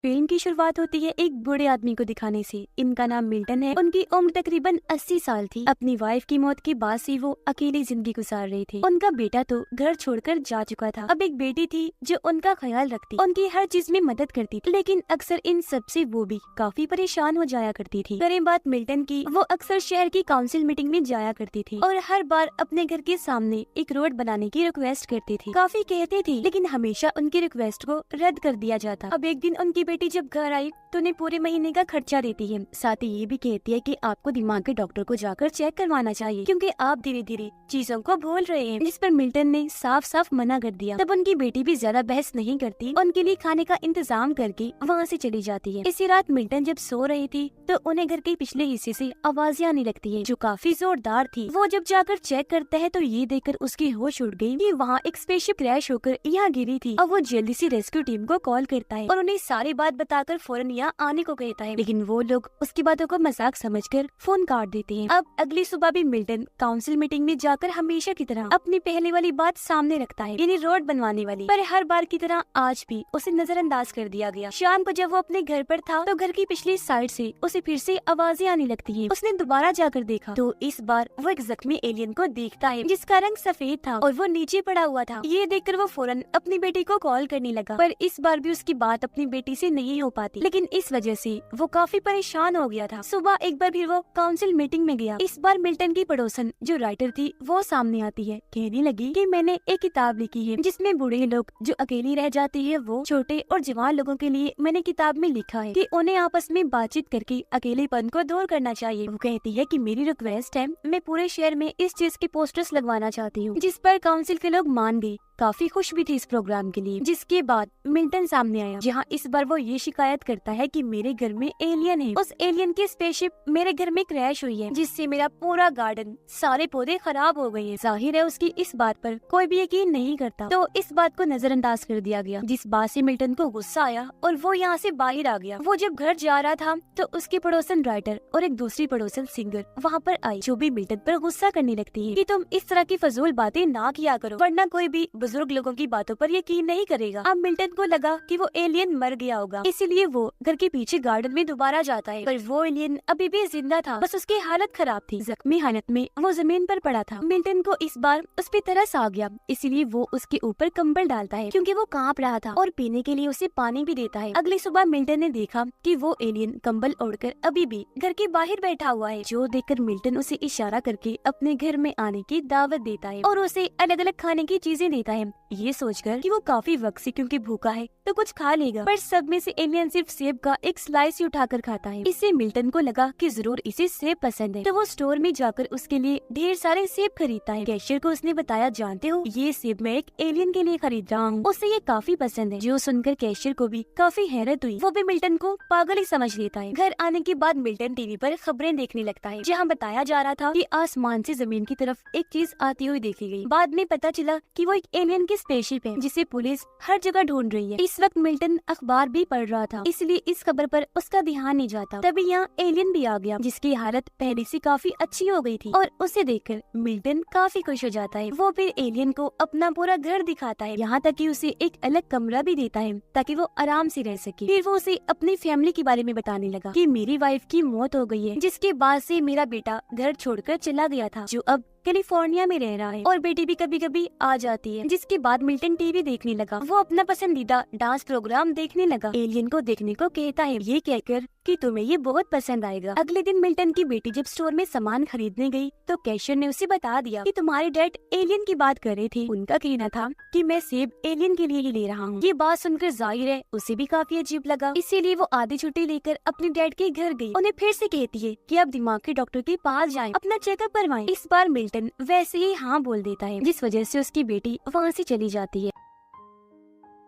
Film की शुरुआत होती है एक बूढ़े आदमी को दिखाने से। इनका नाम मिल्टन है। उनकी उम्र तकरीबन 80 साल थी। अपनी वाइफ की मौत के बाद से वो अकेली जिंदगी गुजार रहे थे। उनका बेटा तो घर छोड़कर जा चुका था। अब एक बेटी थी जो उनका ख्याल रखती, उनकी हर चीज में मदद करती थी। लेकिन अक्सर इन सब से वो भी काफी परेशान हो जाया करती थी। करें बात मिल्टन की, वो अक्सर शहर की काउंसिल मीटिंग में जाया करती थी और हर बार अपने घर के सामने एक रोड बनाने की रिक्वेस्ट करती थी। काफी कहते थे लेकिन हमेशा उनकी रिक्वेस्ट को रद्द कर दिया जाता। अब एक दिन उनकी बेटी जब घर आई तो उन्हें पूरे महीने का खर्चा देती है। साथ ही ये भी कहती है कि आपको दिमाग के डॉक्टर को जाकर चेक करवाना चाहिए क्योंकि आप धीरे धीरे चीजों को भूल रहे हैं। जिस पर मिल्टन ने साफ साफ मना कर दिया। तब उनकी बेटी भी ज्यादा बहस नहीं करती, उनके लिए खाने का इंतजाम करके वहाँ से चली जाती है। इसी रात मिल्टन जब सो रही थी तो उन्हें घर के पिछले हिस्से से आवाजें आने लगती है जो काफी जोरदार थी। वो जब जाकर चेक करता है तो ये देखकर उसकी होश उड़ गई कि वहाँ एक स्पेसशिप क्रैश होकर यहाँ गिरी थी। अब वो जल्दी से रेस्क्यू टीम को कॉल करता है और उन्हें सारी बात बताकर फौरन यहाँ आने को कहता है। लेकिन वो लोग उसकी बातों को मजाक समझकर फोन काट देते हैं। अब अगली सुबह भी मिल्टन काउंसिल मीटिंग में जाकर हमेशा की तरह अपनी पहले वाली बात सामने रखता है, यानी रोड बनवाने वाली। पर हर बार की तरह आज भी उसे नजरअंदाज कर दिया गया। शाम को जब वो अपने घर पर था तो घर की पिछली साइड से उसे फिर से आवाजें आने लगती है। उसने दोबारा जाकर देखा तो इस बार वो एक जख्मी एलियन को देखता है जिसका रंग सफेद था और वो नीचे पड़ा हुआ था। ये देखकर वो फौरन अपनी बेटी को कॉल करने लगा, पर इस बार भी उसकी बात अपनी बेटी से नहीं हो पाती। लेकिन इस वजह से वो काफी परेशान हो गया था। सुबह एक बार फिर वो काउंसिल मीटिंग में गया। इस बार मिल्टन की पड़ोसन जो राइटर थी वो सामने आती है। कहने लगी कि मैंने एक किताब लिखी है जिसमें बूढ़े लोग जो अकेली रह जाती है वो छोटे और जवान लोगों के लिए मैंने किताब में लिखा है कि उन्हें आपस में बातचीत करके अकेलेपन को दूर करना चाहिए। वो कहती है कि मेरी रिक्वेस्ट है, मैं पूरे शहर में इस चीज के पोस्टर्स लगवाना चाहती हूँ। जिस पर काउंसिल के लोग मान गए। काफी खुश भी थी इस प्रोग्राम के लिए। जिसके बाद मिल्टन सामने आया जहाँ इस बार वो ये शिकायत करता है कि मेरे घर में एलियन है। उस एलियन की स्पेसशिप मेरे घर में क्रैश हुई है जिससे मेरा पूरा गार्डन, सारे पौधे खराब हो गए हैं। जाहिर है उसकी इस बात पर कोई भी यकीन नहीं करता, तो इस बात को नजरअंदाज कर दिया गया। जिस बात से मिल्टन को गुस्सा आया और वो यहाँ से बाहर आ गया। वो जब घर जा रहा था तो उसके पड़ोसन राइटर और एक दूसरी पड़ोसन सिंगर वहाँ पर आई जो भी मिल्टन पर गुस्सा करने लगती है कि तुम इस तरह की फजूल बातें ना किया करो वरना कोई भी बुजुर्ग लोगों की बातों पर यकीन नहीं करेगा। अब मिल्टन को लगा कि वो एलियन मर गया होगा, इसीलिए वो घर के पीछे गार्डन में दोबारा जाता है। पर वो एलियन अभी भी जिंदा था, बस उसकी हालत खराब थी। जख्मी हालत में वो जमीन पर पड़ा था। मिल्टन को इस बार उस पे तरस आ गया, इसीलिए वो उसके ऊपर कंबल डालता है क्योंकि वो कांप रहा था और पीने के लिए उसे पानी भी देता है। अगली सुबह मिल्टन ने देखा कि वो एलियन कंबल ओढ़कर अभी भी घर के बाहर बैठा हुआ है, जो देखकर मिल्टन उसे इशारा करके अपने घर में आने की दावत देता है और उसे अलग अलग खाने की चीजें देता है, ये सोचकर कि वो काफी वक्त से क्योंकि भूखा है तो कुछ खा लेगा। पर सब में से एलियन सिर्फ सेब का एक स्लाइस ही उठाकर खाता है। इससे मिल्टन को लगा कि जरूर इसे सेब पसंद है, तो वो स्टोर में जाकर उसके लिए ढेर सारे सेब खरीदता है। कैशियर को उसने बताया, जानते हो ये सेब मैं एक एलियन के लिए खरीद रहा हूँ, उसे ये काफी पसंद है। जो सुनकर कैशियर को भी काफी हैरत हुई। वो भी मिल्टन को पागल ही समझ लेता है। घर आने के बाद मिल्टन टीवी पर खबरें देखने लगता है जहाँ बताया जा रहा था कि आसमान से जमीन की तरफ एक चीज आती हुई देखी गई। बाद में पता चला कि वो एक एलियन की स्पेसशिप है जिसे पुलिस हर जगह ढूंढ रही है। इस वक्त मिल्टन अखबार भी पढ़ रहा था, इसलिए इस खबर पर उसका ध्यान नहीं जाता। तभी यहाँ एलियन भी आ गया जिसकी हालत पहले से काफी अच्छी हो गई थी और उसे देखकर मिल्टन काफी खुश हो जाता है। वो फिर एलियन को अपना पूरा घर दिखाता है, यहाँ तक कि उसे एक अलग कमरा भी देता है ताकि वो आराम से रह सके। फिर वो उसे अपनी फैमिली के बारे में बताने लगा कि मेरी वाइफ की मौत हो गई है, जिसके बाद से मेरा बेटा घर छोड़कर चला गया था जो अब कैलिफोर्निया में रह रहा है और बेटी भी कभी कभी आ जाती है। जिसके बाद मिल्टन टीवी देखने लगा। वो अपना पसंदीदा डांस प्रोग्राम देखने लगा। एलियन को देखने को कहता है, ये कहकर कि तुम्हें ये बहुत पसंद आएगा। अगले दिन मिल्टन की बेटी जब स्टोर में सामान खरीदने गई तो कैशियर ने उसे बता दिया कि तुम्हारे डैड एलियन की बात कर रहे थे। उनका कहना था कि मैं सेब एलियन के लिए ही ले रहा हूँ। ये बात सुनकर जाहिर है उसे भी काफी अजीब लगा, इसीलिए वो आधी छुट्टी लेकर अपने डैड के घर गई। उन्हें फिर से कहती है कि अब दिमाग के डॉक्टर के पास जाएं, अपना चेकअप करवाएं। इस बार मिल्टन वैसे ही हाँ बोल देता है, जिस वजह से उसकी बेटी वहाँ से चली जाती है।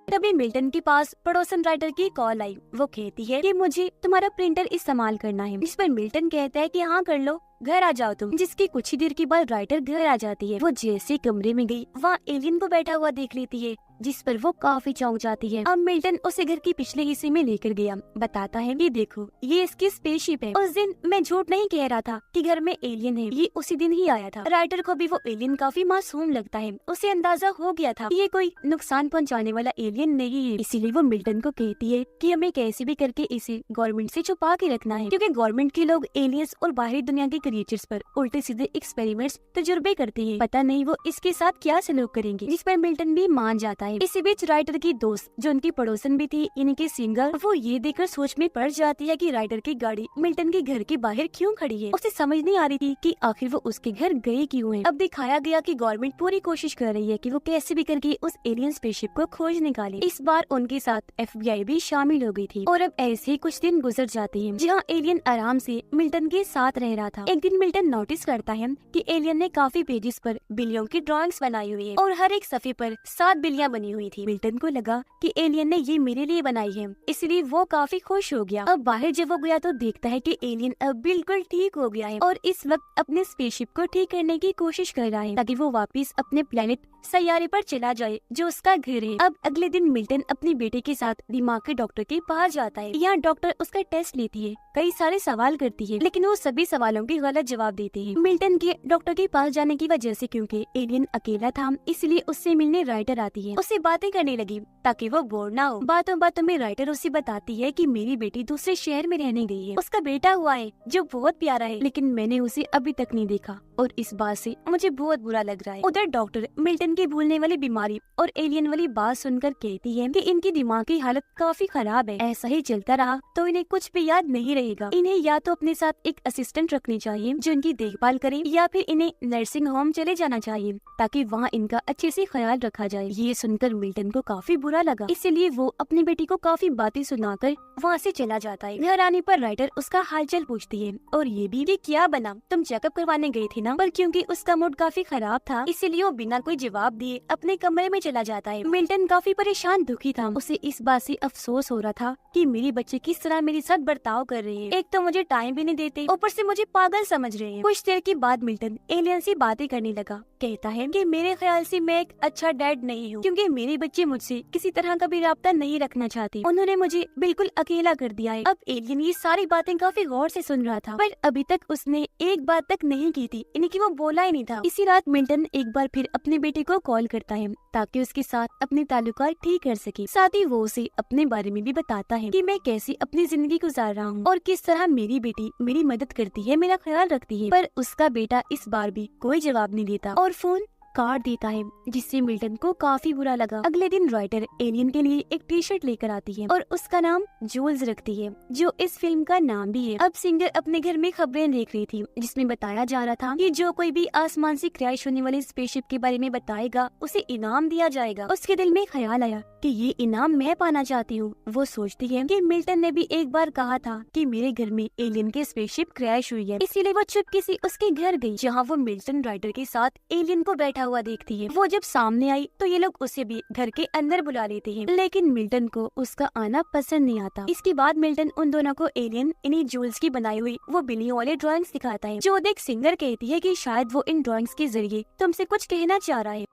तभी मिल्टन के पास पड़ोसन राइटर की कॉल आई। वो कहती है कि मुझे तुम्हारा प्रिंटर इस्तेमाल करना है। इस पर मिल्टन कहता है कि हाँ कर लो, घर आ जाओ तुम। जिसके कुछ ही देर के बाद राइटर घर आ जाती है। वो जैसे कमरे में गई वहाँ एलियन को बैठा हुआ देख लेती है, जिस पर वो काफी चौंक जाती है। अब मिल्टन उसे घर के पिछले हिस्से में लेकर गया, बताता है कि देखो ये इसकी स्पेसशिप है। उस दिन मैं झूठ नहीं कह रहा था कि घर में एलियन है, ये उसी दिन ही आया था। राइटर को भी वो एलियन काफी मासूम लगता है। उसे अंदाजा हो गया था ये कोई नुकसान पहुंचाने वाला एलियन नहीं है, इसीलिए वो मिल्टन को कहती है कि हमें कैसे भी करके इसे गवर्नमेंट से छुपा के रखना है, क्योंकि गवर्नमेंट के लोग एलियंस और बाहरी दुनिया के क्रिएचर्स पर उल्टे सीधे एक्सपेरिमेंट्स तजुर्बे करते हैं। पता नहीं वो इसके साथ क्या सलूक करेंगे, जिस पर मिल्टन भी मान जाता है। इसी बीच राइटर की दोस्त जो उनकी पड़ोसन भी थी इनकी सिंगर, वो ये देखकर सोच में पड़ जाती है कि राइटर की गाड़ी मिल्टन के घर के बाहर क्यों खड़ी है। उसे समझ नहीं आ रही थी कि आखिर वो उसके घर गए क्यों हैं। अब दिखाया गया कि गवर्नमेंट पूरी कोशिश कर रही है कि वो कैसे भी करके उस एलियन स्पेसशिप को खोज निकाले। इस बार उनके साथ FBI भी शामिल हो गई थी। और अब ऐसे ही कुछ दिन गुजर जाते हैं जहाँ एलियन आराम से मिल्टन के साथ रह रहा था। एक दिन मिल्टन नोटिस करता है कि एलियन ने काफी पेजेस पर बिल्लियों की ड्राइंग्स बनाई हुई है और हर एक सफ़े पर 7 बिल्लियाँ बनी हुई थी। मिल्टन को लगा कि एलियन ने ये मेरे लिए बनाई है, इसलिए वो काफी खुश हो गया। अब बाहर जब वो गया तो देखता है कि एलियन अब बिल्कुल ठीक हो गया है और इस वक्त अपने स्पेसशिप को ठीक करने की कोशिश कर रहा है ताकि वो वापस अपने प्लेनेट सैयारे पर चला जाए जो उसका घर है। अब अगले दिन मिल्टन अपनी बेटे के साथ दिमाग के डॉक्टर के पास जाता है। यहाँ डॉक्टर उसका टेस्ट लेती है, कई सारे सवाल करती है, लेकिन वो सभी सवालों के गलत जवाब देते हैं। मिल्टन के डॉक्टर के पास जाने की वजह से क्योंकि एलियन अकेला था, इसलिए उससे मिलने राइटर आती है। उससे बातें करने लगी ताकि वो बोर ना हो। बातों बातों में राइटर उसे बताती है कि मेरी बेटी दूसरे शहर में रहने गई है, उसका बेटा हुआ है जो बहुत प्यारा है, लेकिन मैंने उसे अभी तक नहीं देखा और इस बात से मुझे बहुत बुरा लग रहा है। उधर डॉक्टर मिल्टन की भूलने वाली बीमारी और एलियन वाली बात सुनकर कहती है कि इनकी दिमाग की हालत काफी खराब है, ऐसा ही चलता रहा तो इन्हें कुछ भी याद नहीं रहेगा। इन्हें या तो अपने साथ एक असिस्टेंट रखनी चाहिए जो इनकी देखभाल करे, या फिर इन्हें नर्सिंग होम चले जाना चाहिए ताकि वहाँ इनका अच्छे से ख्याल रखा जाए। ये सुनकर मिल्टन को काफी बुरा लगा, इसलिए वो अपनी बेटी को काफी बातें सुनाकर वहाँ से चला जाता है। घर आने पर राइटर उसका हालचाल पूछती है और ये भी कि क्या बना, तुम चेकअप करवाने गए थे ना। पर क्योंकि उसका मूड काफी खराब था इसीलिए वो बिना कोई जवाब दिए अपने कमरे में चला जाता है। मिल्टन काफी परेशान दुखी था। उसे इस बात से अफसोस हो रहा था कि मेरे बच्चे किस तरह मेरे साथ बर्ताव कर रहे हैं। एक तो मुझे टाइम भी नहीं देते, ऊपर से मुझे पागल समझ रहे हैं। कुछ देर के बाद मिल्टन एलियन से बातें करने लगा। कहता है कि मेरे ख्याल से मैं एक अच्छा डैड नहीं हूँ, क्योंकि मेरे बच्चे मुझसे किसी तरह का भी राब्ता नहीं रखना चाहते। उन्होंने मुझे बिल्कुल अकेला कर दिया है। अब एलियन ये सारी बातें काफी गौर से सुन रहा था, पर अभी तक उसने एक बात तक नहीं की थी, यानी कि वो बोला ही नहीं था। इसी रात मिल्टन एक बार फिर अपने बेटे को कॉल करता है ताकि उसके साथ अपने ताल्लुकात ठीक कर सके। साथ ही वो उसे अपने बारे में भी बताता है कि मैं कैसे अपनी जिंदगी गुजार रहा हूँ और किस तरह मेरी बेटी मेरी मदद करती है, मेरा ख्याल रखती है। पर उसका बेटा इस बार भी कोई जवाब नहीं देता और फोन काट देता है, जिससे मिल्टन को काफी बुरा लगा। अगले दिन राइटर एलियन के लिए एक टी-शर्ट लेकर आती है और उसका नाम जूल्स रखती है, जो इस फिल्म का नाम भी है। अब सिंगर अपने घर में खबरें देख रही थी जिसमें बताया जा रहा था कि जो कोई भी आसमान से क्रैश होने वाली स्पेसशिप के बारे में बताएगा उसे इनाम दिया जाएगा। उसके दिल में ख्याल आया कि ये इनाम मैं पाना चाहती हूँ। वो सोचती है कि मिल्टन ने भी एक बार कहा था कि मेरे घर में एलियन की स्पेसशिप क्रैश हुई है, इसीलिए वो चुपके से उसके घर गई, जहाँ वो मिल्टन राइटर के साथ एलियन को बैठा हुआ देखती है। वो जब सामने आई तो ये लोग उसे भी घर के अंदर बुला लेते हैं, लेकिन मिल्टन को उसका आना पसंद नहीं आता। इसके बाद मिल्टन उन दोनों को एलियन इन्हीं जूल्स की बनाई हुई वो बिल्लियों वाले ड्राइंग्स दिखाता है, जो देख सिंगर कहती है कि शायद वो इन ड्राइंग्स के जरिए तुमसे कुछ कहना चाह रहा है।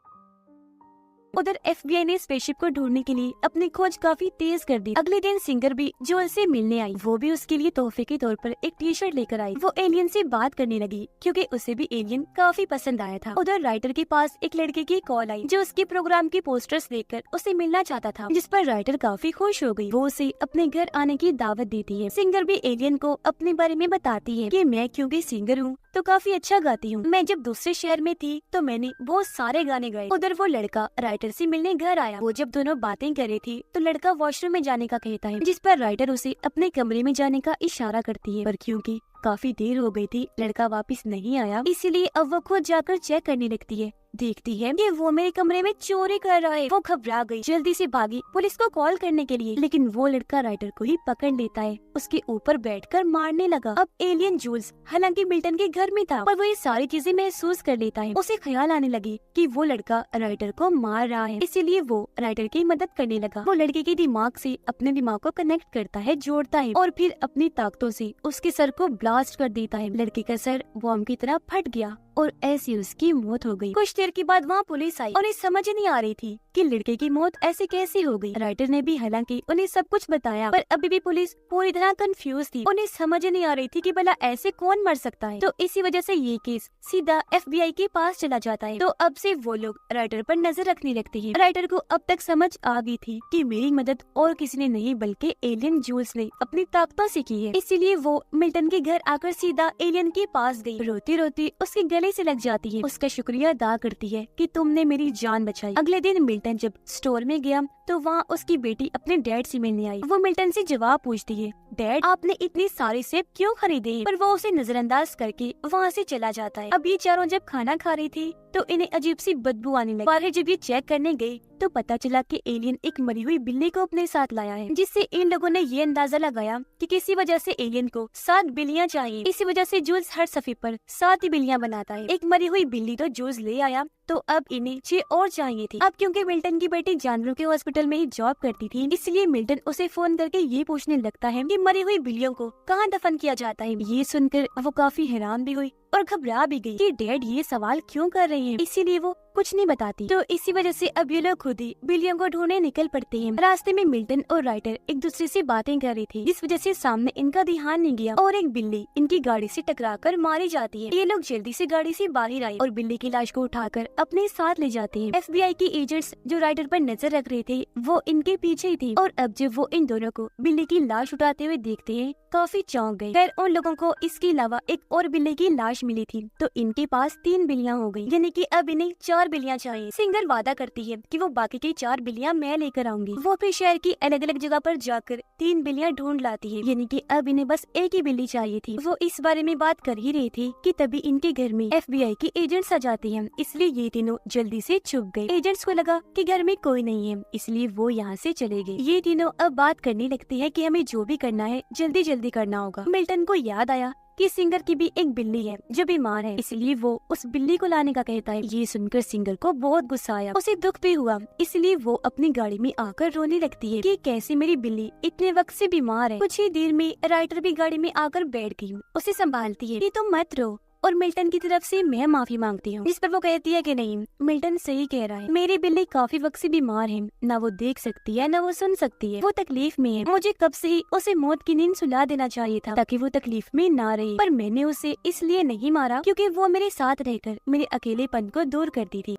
उधर FBI ने स्पेसशिप को ढूंढने के लिए अपनी खोज काफी तेज कर दी। अगले दिन सिंगर भी जोल से मिलने आई। वो भी उसके लिए तोहफे के तौर पर एक टी-शर्ट लेकर आई। वो एलियन से बात करने लगी क्योंकि उसे भी एलियन काफी पसंद आया था। उधर राइटर के पास एक लड़के की कॉल आई जो उसके प्रोग्राम की पोस्टर्स देखकर उसे मिलना चाहता था, जिस पर राइटर काफी खुश हो गई। वो उसे अपने घर आने की दावत देती है। सिंगर भी एलियन को अपने बारे में बताती है कि मैं क्योंकि सिंगर हूँ तो काफी अच्छा गाती हूँ। मैं जब दूसरे शहर में थी तो मैंने बहुत सारे गाने गाए। उधर वो लड़का राइटर से मिलने घर आया। वो जब दोनों बातें कर रही थी तो लड़का वॉशरूम में जाने का कहता है, जिस पर राइटर उसे अपने कमरे में जाने का इशारा करती है। पर क्योंकि काफी देर हो गई थी, लड़का वापस नहीं आया, इसीलिए अब वो खुद जाकर चेक करने लगती है देखती है कि वो मेरे कमरे में चोरी कर रहा है। वो घबरा गई, जल्दी से भागी पुलिस को कॉल करने के लिए, लेकिन वो लड़का राइटर को ही पकड़ लेता है, उसके ऊपर बैठकर मारने लगा। अब एलियन जूल्स हालांकि मिल्टन के घर में था, पर वो ये सारी चीजें महसूस कर लेता है। उसे ख्याल आने लगी कि वो लड़का राइटर को मार रहा है, इसीलिए वो राइटर की मदद करने लगा। वो लड़के के दिमाग से अपने दिमाग को कनेक्ट करता है, जोड़ता है और फिर अपनी ताकतों से उसके सर को ब्लास्ट कर देता है। लड़के का सर बॉम्ब की तरह फट गया और ऐसी उसकी मौत हो गई। कुछ देर के बाद वहाँ पुलिस आई और उन्हें समझ नहीं आ रही थी कि लड़के की मौत ऐसे कैसे हो गई। राइटर ने भी हालांकि उन्हें सब कुछ बताया, पर अभी भी पुलिस पूरी तरह कंफ्यूज थी। उन्हें समझ नहीं आ रही थी कि भला ऐसे कौन मर सकता है। तो इसी वजह से ये केस सीधा FBI के पास चला जाता है। तो अब से वो लोग राइटर पर नजर रखने लगते हैं। राइटर को अब तक समझ आ गई थी कि मेरी मदद और किसी ने नहीं बल्कि एलियन जूल्स ने अपनी ताकतों से की है, इसीलिए वो मिल्टन के घर आकर सीधा एलियन के पास गई। रोती रोती उसके गले से लग जाती है, उसका शुक्रिया अदा करती है कि तुमने मेरी जान बचाई। अगले दिन मिल्टन जब स्टोर में गया तो वहाँ उसकी बेटी अपने डैड से मिलने आई। वो मिल्टन से जवाब पूछती है, डैड आपने इतनी सारी सेब क्यों खरीदे हैं? पर वो उसे नजरअंदाज करके वहाँ से चला जाता है। अब ये चारों जब खाना खा रही थी तो इन्हें अजीब सी बदबू आने लगी। बाहर जब ये चेक करने गए तो पता चला कि एलियन एक मरी हुई बिल्ली को अपने साथ लाया है, जिससे इन लोगों ने ये अंदाजा लगाया कि किसी वजह से एलियन को 7 बिल्लियाँ चाहिए। इसी वजह से जूल्स हर सफे पर 7 ही बिल्लियाँ बनाता है। एक मरी हुई बिल्ली तो जूल्स ले आया, तो अब इन्हें 6 और चाहिए थी। अब क्योंकि मिल्टन की बेटी जानवरों के हॉस्पिटल में ही जॉब करती थी, इसलिए मिल्टन उसे फोन करके ये पूछने लगता है कि मरी हुई बिल्लियों को कहाँ दफन किया जाता है। ये सुनकर वो काफी हैरान भी हुई और घबरा भी गई कि डैड ये सवाल क्यों कर रहे हैं, इसीलिए वो कुछ नहीं बताती। तो इसी वजह से अब ये लोग खुद ही बिल्लियों को ढूंढने निकल पड़ते हैं। रास्ते में मिल्टन और राइटर एक दूसरे से बातें कर रही थी, जिस वजह से सामने इनका ध्यान नहीं गया और एक बिल्ली इनकी गाड़ी से टकराकर मारी जाती है। ये लोग जल्दी से गाड़ी से बाहर आए और बिल्ली की लाश को उठाकर अपने साथ ले जाते हैं। FBI के एजेंट्स जो राइटर पर नजर रख रहे थे वो इनके पीछे ही थे, और अब जब वो इन दोनों को बिल्ली की लाश उठाते हुए देखते हैं काफी चौंक गए। खैर उन लोगों को इसके अलावा एक और बिल्ली की लाश मिली थी, तो इनके पास 3 बिल्लियाँ हो गई, यानी कि अब इन्हें 4 बिल्लियाँ चाहिए। सिंगर वादा करती है कि वो बाकी की 4 बिल्लियाँ मैं लेकर आऊंगी। वो फिर शहर की अलग अलग जगह पर जाकर 3 बिल्लियाँ ढूंढ लाती है, यानी कि अब इन्हें बस एक ही बिल्ली चाहिए थी। वो इस बारे में बात कर ही रही थी कि तभी इनके घर में FBI के एजेंट्स आ जाते हैं, इसलिए ये तीनों जल्दी से छुप गए। एजेंट्स को लगा कि घर में कोई नहीं है, इसलिए वो यहाँ से चले गए। ये तीनों अब बात करने लगते हैं कि हमें जो भी करना है जल्दी जल्दी करना होगा। मिल्टन को याद आया कि सिंगर की भी एक बिल्ली है जो बीमार है, इसलिए वो उस बिल्ली को लाने का कहता है। ये सुनकर सिंगर को बहुत गुस्सा आया, उसे दुख भी हुआ, इसलिए वो अपनी गाड़ी में आकर रोने लगती है कि कैसे मेरी बिल्ली इतने वक्त से बीमार है। कुछ ही देर में राइटर भी गाड़ी में आकर बैठ गई, उसे संभालती है कि तुम मत रो, और मिल्टन की तरफ से मैं माफी मांगती हूँ। इस पर वो कहती है कि नहीं, मिल्टन सही कह रहा है, मेरी बिल्ली काफी वक्त से बीमार है, ना वो देख सकती है ना वो सुन सकती है, वो तकलीफ में है। मुझे कब से ही उसे मौत की नींद सुला देना चाहिए था ताकि वो तकलीफ में ना रहे, पर मैंने उसे इसलिए नहीं मारा क्योंकि वो मेरे साथ रहकर मेरे अकेलेपन को दूर करती थी।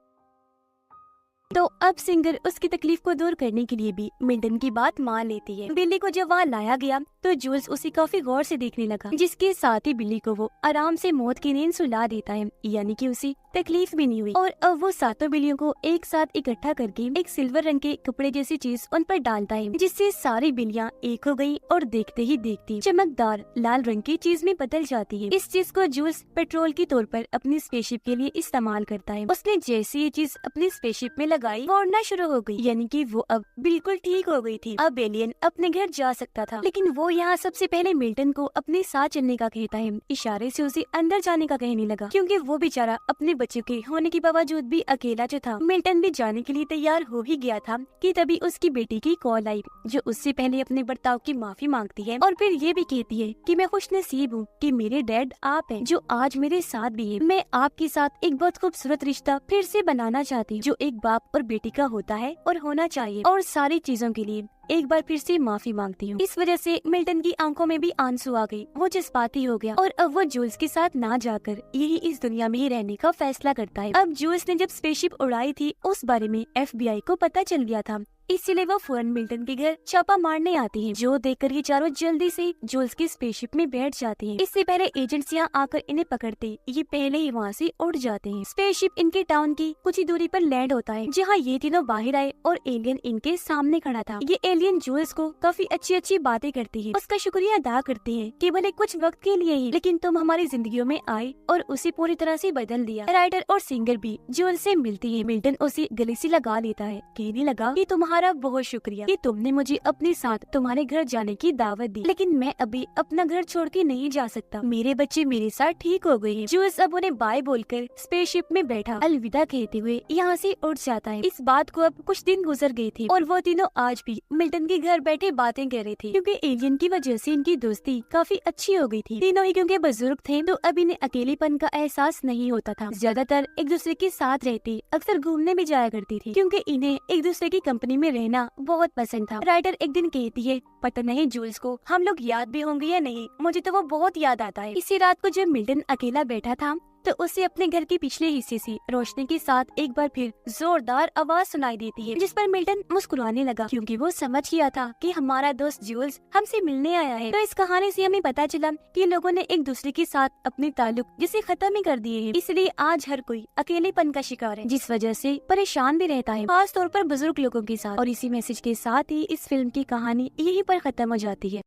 तो अब सिंगर उसकी तकलीफ को दूर करने के लिए भी मिल्टन की बात मान लेती है। बिल्ली को जब वहाँ लाया गया तो जूल्स उसे काफी गौर से देखने लगा, जिसके साथ ही बिल्ली को वो आराम से मौत की नींद सुला देता है, यानी कि उसे तकलीफ भी नहीं हुई। और अब वो सातों बिल्लियों को एक साथ इकट्ठा करके एक सिल्वर रंग के कपड़े जैसी चीज उन पर डालता है, जिससे सारी बिल्लियाँ एक हो गयी और देखते ही देखती चमकदार लाल रंग की चीज में बदल जाती है। इस चीज को जूल्स पेट्रोल के तौर पर अपनी स्पेसशिप के लिए इस्तेमाल करता है। उसने जैसे ये चीज अपनी स्पेसशिप में लगाई वो उड़ना शुरू हो गई, यानी कि वो अब बिल्कुल ठीक हो गई थी। अब एलियन अपने घर जा सकता था, लेकिन वो यहाँ सबसे पहले मिल्टन को अपने साथ चलने का कहता है, इशारे से उसे अंदर जाने का कहने लगा, क्योंकि वो बेचारा अपने बच्चों के होने के बावजूद भी अकेला जो था। मिल्टन भी जाने के लिए तैयार हो ही गया था कि तभी उसकी बेटी की कॉल आई, जो उससे पहले अपने बर्ताव की माफी मांगती है और फिर ये भी कहती है कि मैं खुशनसीब हूँ कि मेरे डैड आप हैं जो आज मेरे साथ भी है। मैं आपके साथ एक बहुत खूबसूरत रिश्ता फिर से बनाना चाहती हूँ जो एक बाप और बेटी का होता है और होना चाहिए, और सारी चीजों के लिए एक बार फिर से माफी मांगती हूँ। इस वजह से मिल्टन की आंखों में भी आंसू आ गई, वो जज्बाती हो गया और अब वो जूल्स के साथ ना जाकर यही इस दुनिया में ही रहने का फैसला करता है। अब जूल्स ने जब स्पेसशिप उड़ाई थी उस बारे में FBI को पता चल गया था, इसीलिए वो फौरन मिल्टन के घर छापा मारने आती हैं, जो देखकर ये चारों जल्दी से जूल्स की स्पेसशिप में बैठ जाती हैं। इससे पहले एजेंट्स यहाँ आकर इन्हें पकड़ते ये पहले ही वहाँ से उड़ जाते हैं। स्पेसशिप इनके टाउन की कुछ ही दूरी पर लैंड होता है, जहाँ ये तीनों बाहर आए और एलियन इनके सामने खड़ा था। ये एलियन जूल्स को काफी अच्छी अच्छी बातें करती है, उसका शुक्रिया अदा करती है कि भले कुछ वक्त के लिए ही, लेकिन तुम हमारी जिंदगियों में आए और उसे पूरी तरह से बदल दिया। राइटर और सिंगर भी जूल्स से मिलती है। मिल्टन उसे गले से लगा लेता है, कहने लगा कि तुम्हारा बहुत शुक्रिया कि तुमने मुझे अपने साथ तुम्हारे घर जाने की दावत दी, लेकिन मैं अभी अपना घर छोड़ के नहीं जा सकता। मेरे बच्चे मेरे साथ ठीक हो गए हैं। जूल्स अब उन्हें बाय बोलकर स्पेसशिप में बैठा अलविदा कहते हुए यहाँ से उड़ जाता है। इस बात को अब कुछ दिन गुजर गए थे और वो तीनों आज भी मिल्टन के घर बैठे बातें कर रहे थे, क्योंकि एलियन की वजह से इनकी दोस्ती काफी अच्छी हो गई थी। तीनों ही क्योंकि बुजुर्ग थे तो अब इन्हें अकेलेपन का एहसास नहीं होता था। ज्यादातर एक दूसरे के साथ रहते, अक्सर घूमने भी जाया करती थी, क्योंकि इन्हें एक दूसरे की कंपनी में रहना बहुत पसंद था। राइटर एक दिन कहती है, पता नहीं जूल्स को हम लोग याद भी होंगे या नहीं, मुझे तो वो बहुत याद आता है। इसी रात को जब मिल्टन अकेला बैठा था तो उसे अपने घर के पिछले हिस्से से रोशनी के साथ एक बार फिर जोरदार आवाज सुनाई देती है, जिस पर मिल्टन मुस्कुराने लगा, क्योंकि वो समझ गया था कि हमारा दोस्त जूल्स हमसे मिलने आया है। तो इस कहानी से हमें पता चला कि लोगों ने एक दूसरे के साथ अपने ताल्लुक जिसे खत्म ही कर दिए हैं। इसलिए आज हर कोई अकेलेपन का शिकार है, जिस वजह से परेशान भी रहता है, खास तौर पर बुजुर्ग लोगों के साथ। और इसी मैसेज के साथ ही इस फिल्म की कहानी यहीं पर खत्म हो जाती है।